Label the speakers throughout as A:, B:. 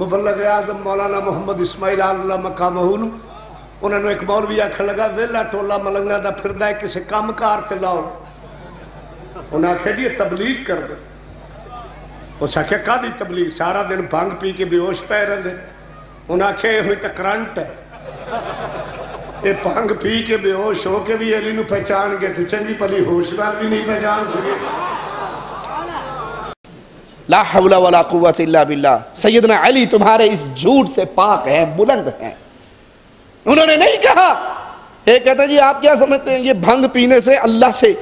A: مبلغ اعظم مولانا محمد اسماعیل اللہ مقامہ انہوں نے ایک مولوی آکھن لگا ویلا ٹولا ملنگا دا پھردا ہے کسے کام کار تے لاؤ. انہوں نے آکھا جی تبلیغ کر دے. اس آکھا کا دی تبلیغ سارا دن بھنگ پی کے بے ہوش پے رہندے. انہوں نے آکھا یہ ہوئی تا کرنٹ ہے یہ بھنگ پی کے بے ہوش ہو کے بھی علی نو پہچان گئے تو چنگی پلی ہوش نال بھی نہیں پہچان سکے.
B: لا حول ولا قوت الا باللہ. سیدنا علی تمہارے اس جھوٹ سے پاک ہیں، بلند ہیں. انہوں نے نہیں کہا. یہ کہتا جی آپ کیا سمجھتے ہیں یہ بھنگ پینے سے اللہ سے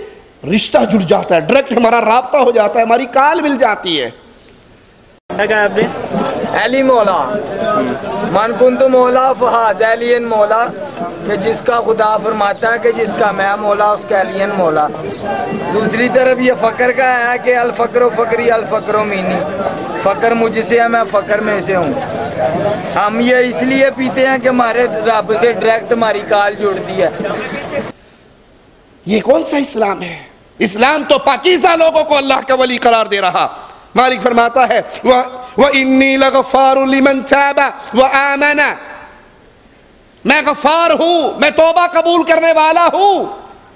B: رشتہ جڑ جاتا ہے، ڈائریکٹ ہمارا رابطہ ہو جاتا ہے، ہماری کال مل جاتی ہے.
C: کیا کہا آپ نے؟ علی مولا من کنت مولا فہاز علی مولا، کہ جس کا خدا فرماتا ہے کہ جس کا میں مولا اس کا علی مولا. دوسری طرف یہ فقر کا ہے کہ الفقر و فقری الفقر و مینی، فقر مجھ سے ہے میں فقر میں سے ہوں. ہم یہ اس لیے پیتے ہیں کہ ہمارے رب سے ڈائریکٹ ہماری کال جڑتی ہے.
B: یہ کون سا اسلام ہے؟ اسلام تو پاکیزہ لوگوں کو اللہ کا ولی قرار دے رہا. مالک فرماتا ہے وَإِنِّي لَغَفَّارٌ لِمَنْ تَابَ وَآمَنَ، میں غفار ہوں، میں توبہ قبول کرنے والا ہوں.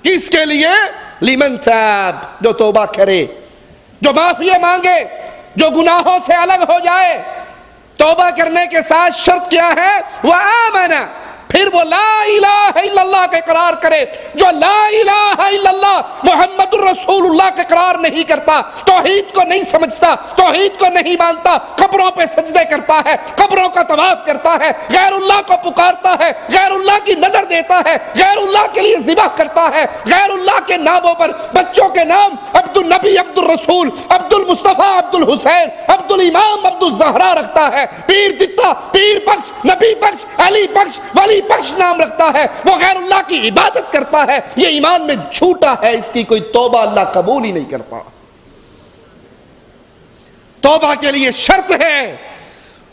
B: کس کے لیے؟ لمن تاب، جو توبہ کرے، جو معافی مانگے، جو گناہوں سے الگ ہو جائے. توبہ کرنے کے ساتھ شرط کیا ہے؟ وَآمَنَ، پھر وہ لا الہ الا اللہ کا اقرار کرے. جو لا الہ الا اللہ محمد الرسول اللہ کا اقرار نہیں کرتا، توحید کو نہیں سمجھتا، توحید کو نہیں مانتا، قبروں پہ سجدے کرتا ہے، قبروں کا طواف کرتا ہے، غیر اللہ کو پکارتا ہے، غیر اللہ کی نظر دیتا ہے، غیر اللہ کے لیے ذبح کرتا ہے، غیر اللہ کے ناموں پر بچوں کے نام عبد النبی، عبد الرسول، عبد المصطفیٰ، عبد الحسین، عبد الامام، عبد الزہرا رکھتا ہے، پیر دتا، پیر بخش، نبی بخش، علی بخش، ولی بخش نام رکھتا ہے، وہ غیر اللہ کی عبادت کرتا ہے. یہ ایمان میں جھوٹا ہے، اس کی کوئی توبہ اللہ قبول ہی نہیں کرتا. توبہ کے لیے شرط ہے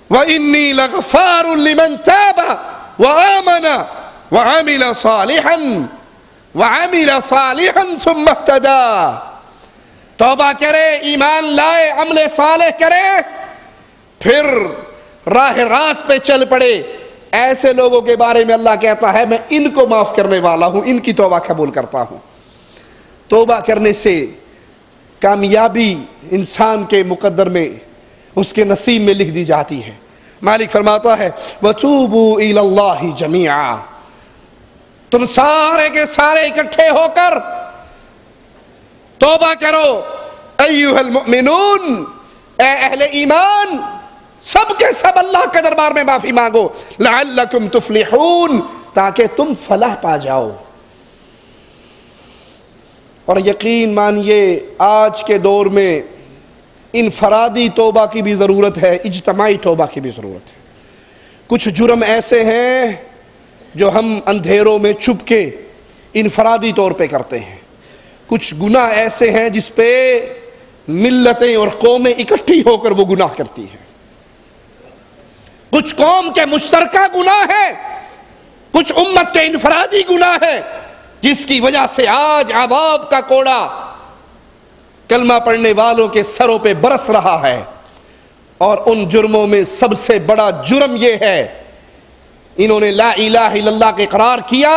B: وَإِنِّي لَغَفَّارٌ لِمَنْ تَابَ وَآمَنَ وَعَمِلَ صَالِحًا ثُمَّ اهْتَدَىٰ. توبہ کرے، ایمان لائے، عمل صالح کرے، پھر راہ راست پہ چل پڑے. ایسے لوگوں کے بارے میں اللہ کہتا ہے میں ان کو معاف کرنے والا ہوں، ان کی توبہ قبول کرتا ہوں. توبہ کرنے سے کامیابی انسان کے مقدر میں، اس کے نصیب میں لکھ دی جاتی ہے. مالک فرماتا ہے وَتُوبُوا إِلَى اللَّهِ جَمِيعًا، تم سارے کے سارے اکٹھے ہو کر توبہ کرو. ایھا المؤمنون، اے اہل ایمان، سب کے سب اللہ کے دربار میں معافی مانگو. لعلکم تفلحون، تاکہ تم فلاح پا جاؤ. اور یقین مانیے آج کے دور میں انفرادی توبہ کی بھی ضرورت ہے، اجتماعی توبہ کی بھی ضرورت ہے. کچھ جرم ایسے ہیں جو ہم اندھیروں میں چھپ کے انفرادی طور پہ کرتے ہیں. کچھ گناہ ایسے ہیں جس پہ ملتیں اور قومیں اکٹھی ہو کر وہ گناہ کرتی ہیں. کچھ قوم کے مشترکہ گناہ ہے، کچھ امت کے انفرادی گناہ ہے، جس کی وجہ سے آج عذاب کا کوڑا کلمہ پڑھنے والوں کے سروں پہ برس رہا ہے. اور ان جرموں میں سب سے بڑا جرم یہ ہے انہوں نے لا الہ الا اللہ کا اقرار کیا،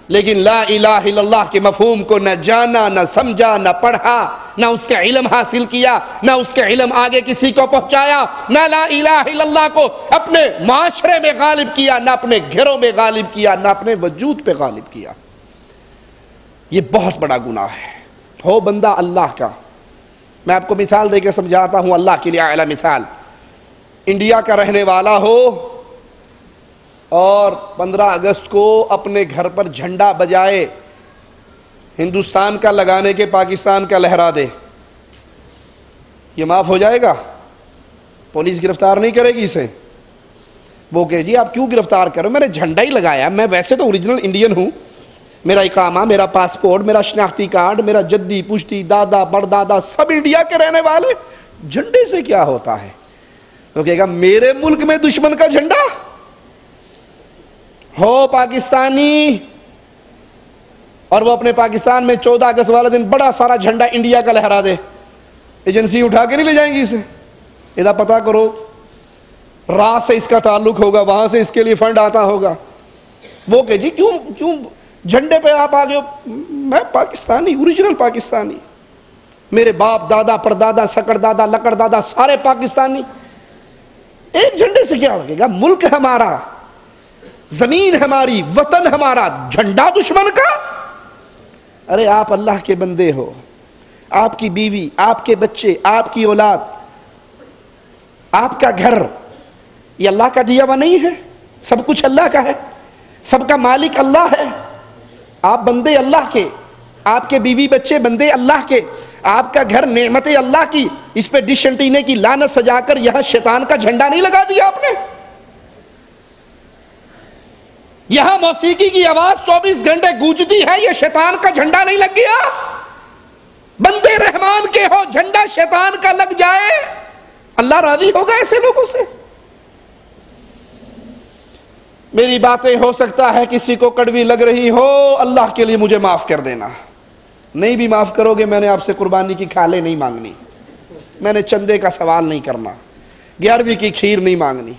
B: لیکن لا الہ الا اللہ کے مفہوم کو نہ جانا، نہ سمجھا، نہ پڑھا، نہ اس کا علم حاصل کیا، نہ اس کا علم آگے کسی کو پہنچایا، نہ لا الہ الا اللہ کو اپنے معاشرے میں غالب کیا، نہ اپنے گھروں میں غالب کیا، نہ اپنے وجود پہ غالب کیا. یہ بہت بڑا گناہ ہے. ہو بندہ اللہ کا. میں آپ کو مثال دے کے سمجھاتا ہوں، اللہ کے لیے اعلیٰ مثال. انڈیا کا رہنے والا ہو اور 15 اگست کو اپنے گھر پر جھنڈا بجائے، ہندوستان کا لگانے کے پاکستان کا لہرا دے، یہ معاف ہو جائے گا؟ پولیس گرفتار نہیں کرے گی اسے. وہ کہ جی آپ کیوں گرفتار کرو، میں نے جھنڈا ہی لگایا، میں ویسے تو اوریجنل انڈین ہوں، میرا اقامہ، میرا پاسپورٹ، میرا شناختی کارڈ، میرا جدی پشتی دادا پردادا سب انڈیا کے رہنے والے، جھنڈے سے کیا ہوتا ہے؟ وہ کہے گا میرے ملک میں دشمن کا جھنڈا ہو پاکستانی، اور وہ اپنے پاکستان میں 14 اگست والا دن بڑا سارا جھنڈا انڈیا کا لہرا دے، ایجنسی اٹھا کے نہیں لے جائیں گی اسے. ادا پتہ کرو راہ سے اس کا تعلق ہوگا, وہاں سے اس کے لیے فنڈ آتا ہوگا. وہ کہ جی کیوں جھنڈے پہ آپ آگے ہو؟ میں پاکستانی, اوریجنل پاکستانی, میرے باپ دادا پردادا سکڑ دادا لکڑ دادا سارے پاکستانی. ایک جھنڈے سے کیا لگے گا؟ ملک ہمارا, زمین ہماری, وطن ہمارا, جھنڈا دشمن کا. ارے آپ اللہ کے بندے ہو, آپ کی بیوی, آپ کے بچے, آپ کی اولاد, آپ کا گھر, یہ اللہ کا دیا ہوا نہیں ہے؟ سب کچھ اللہ کا ہے, سب کا مالک اللہ ہے. آپ بندے اللہ کے, آپ کے بیوی بچے بندے اللہ کے, آپ کا گھر نعمت اللہ کی, اس پہ ڈش انٹینے کی لعنت سجا کر یہاں شیطان کا جھنڈا نہیں لگا دیا آپ نے؟ یہاں موسیقی کی آواز 24 گھنٹے گونجتی ہے, یہ شیطان کا جھنڈا نہیں لگ گیا؟ بندے رحمان کے ہو, جھنڈا شیطان کا لگ جائے, اللہ راضی ہوگا ایسے لوگوں سے؟ میری باتیں ہو سکتا ہے کسی کو کڑوی لگ رہی ہو, اللہ کے لیے مجھے معاف کر دینا. نہیں بھی معاف کرو گے, میں نے آپ سے قربانی کی کھالیں نہیں مانگنی, میں نے چندے کا سوال نہیں کرنا, 11ویں کی کھیر نہیں مانگنی.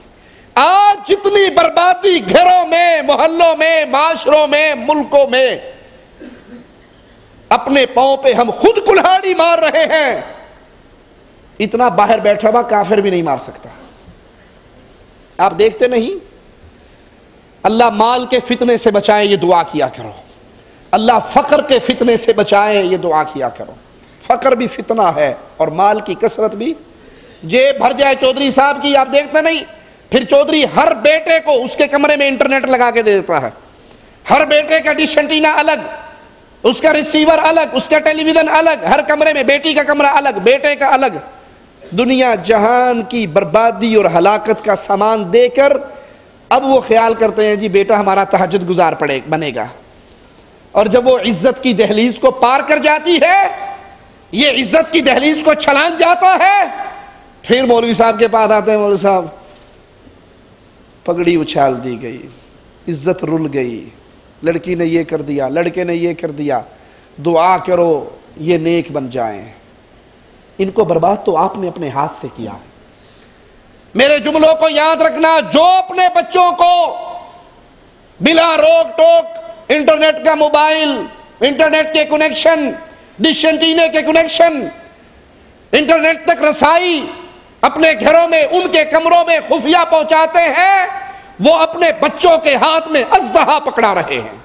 B: آج جتنی بربادی گھروں میں, محلوں میں, معاشروں میں, ملکوں میں, اپنے پاؤں پہ ہم خود کلہاڑی مار رہے ہیں, اتنا باہر بیٹھا ہوا کافر بھی نہیں مار سکتا. آپ دیکھتے نہیں؟ اللہ مال کے فتنے سے بچائے, یہ دعا کیا کرو. اللہ فقر کے فتنے سے بچائے, یہ دعا کیا کرو. فقر بھی فتنہ ہے اور مال کی کثرت بھی. جیب بھر جائے چودھری صاحب کی, آپ دیکھتے نہیں؟ پھر چودھری ہر بیٹے کو اس کے کمرے میں انٹرنیٹ لگا کے دے دیتا ہے, ہر بیٹے کا ڈش انٹینا الگ, اس کا ریسیور الگ, اس کا ٹیلی ویژن الگ, ہر کمرے میں بیٹی کا کمرہ الگ, بیٹے کا الگ. دنیا جہان کی بربادی اور ہلاکت کا سامان دے کر اب وہ خیال کرتے ہیں جی بیٹا ہمارا تہجد گزار بنے گا. اور جب وہ عزت کی دہلیز کو پار کر جاتی ہے, یہ عزت کی دہلیز کو چھلانگ جاتا ہے, پھر مولوی صاحب کے پاس آتے ہیں, مولوی صاحب پگڑی اچھال دی گئی, عزت رل گئی, لڑکی نے یہ کر دیا, لڑکے نے یہ کر دیا, دعا کرو یہ نیک بن جائیں. ان کو برباد تو آپ نے اپنے ہاتھ سے کیا. میرے جملوں کو یاد رکھنا, جو اپنے بچوں کو بلا روک ٹوک انٹرنیٹ کا موبائل, انٹرنیٹ کے کنیکشن, ڈش انٹینے کے کنیکشن, انٹرنیٹ تک رسائی اپنے گھروں میں, ان کے کمروں میں خفیہ پہنچاتے ہیں, وہ اپنے بچوں کے ہاتھ میں اژدہا پکڑا رہے ہیں.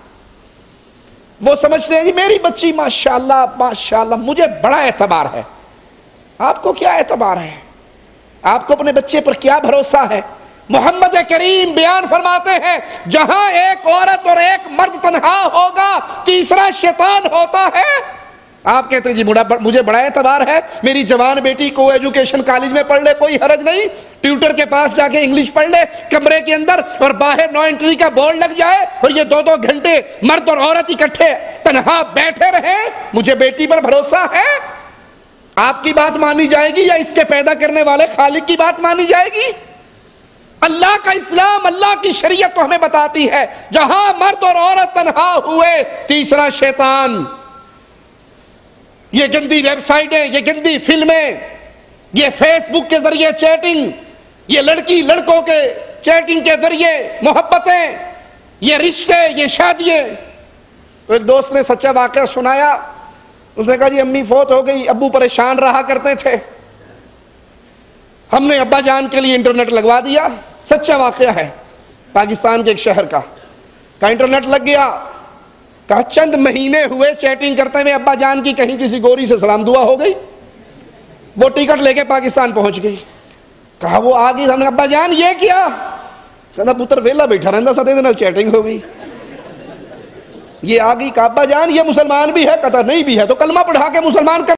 B: وہ سمجھتے ہیں جی میری بچی ماشاءاللہ ماشاءاللہ, مجھے بڑا اعتبار ہے. آپ کو کیا اعتبار ہے؟ آپ کو اپنے بچے پر کیا بھروسہ ہے؟ محمد کریم بیان فرماتے ہیں جہاں ایک عورت اور ایک مرد تنہا ہوگا, تیسرا شیطان ہوتا ہے. آپ کہتے ہیں جی مجھے بڑا اعتبار ہے, میری جوان بیٹی کو ایجوکیشن کالج میں پڑھ لے, کوئی حرج نہیں, ٹیوٹر کے پاس جا کے انگلش پڑھ لے کمرے کے اندر, اور باہر نو انٹری کا بورڈ لگ جائے, اور یہ 2 گھنٹے مرد اور عورت اکٹھے تنہا بیٹھے رہے, مجھے بیٹی پر بھروسہ ہے. آپ کی بات مانی جائے گی یا اس کے پیدا کرنے والے خالق کی بات مانی جائے گی؟ اللہ کا اسلام, اللہ کی شریعت تو ہمیں بتاتی ہے جہاں مرد اور عورت تنہا ہوئے, تیسرا شیطان. یہ گندی ویب سائٹیں, یہ گندی فلمیں, یہ فیس بک کے ذریعے چیٹنگ, یہ لڑکی لڑکوں کے چیٹنگ کے ذریعے محبتیں, یہ رشتے, یہ شادییں. تو ایک دوست نے سچا واقعہ سنایا, اس نے کہا جی امی فوت ہو گئی, ابو پریشان رہا کرتے تھے, ہم نے ابا جان کے لیے انٹرنیٹ لگوا دیا. سچا واقعہ ہے, پاکستان کے ایک شہر کا انٹرنیٹ لگ گیا. کہا چند مہینے ہوئے چیٹنگ کرتے ہوئے ابا جان کی کہیں کسی گوری سے سلام دعا ہو گئی, وہ ٹکٹ لے کے پاکستان پہنچ گئی. کہا وہ آ گئی, ہم نے ابا جان یہ کیا؟ کہا پتر ویلا بیٹھا رہندا سدے دے نال چیٹنگ ہو گئی. یہ آ گئی, کہا ابا جان یہ مسلمان بھی ہے؟ کہتا نہیں بھی ہے, تو کلمہ پڑھا کے مسلمان کر